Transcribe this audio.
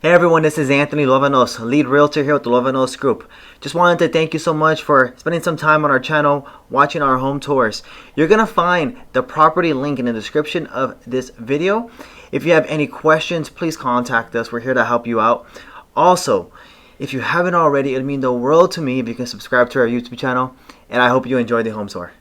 Hey everyone, this is Anthony Luevanos, lead realtor here with the Luevanos Group. Just wanted to thank you so much for spending some time on our channel, watching our home tours. You're going to find the property link in the description of this video. If you have any questions, please contact us. We're here to help you out. Also, if you haven't already, it would mean the world to me if you can subscribe to our YouTube channel, and I hope you enjoy the home tour.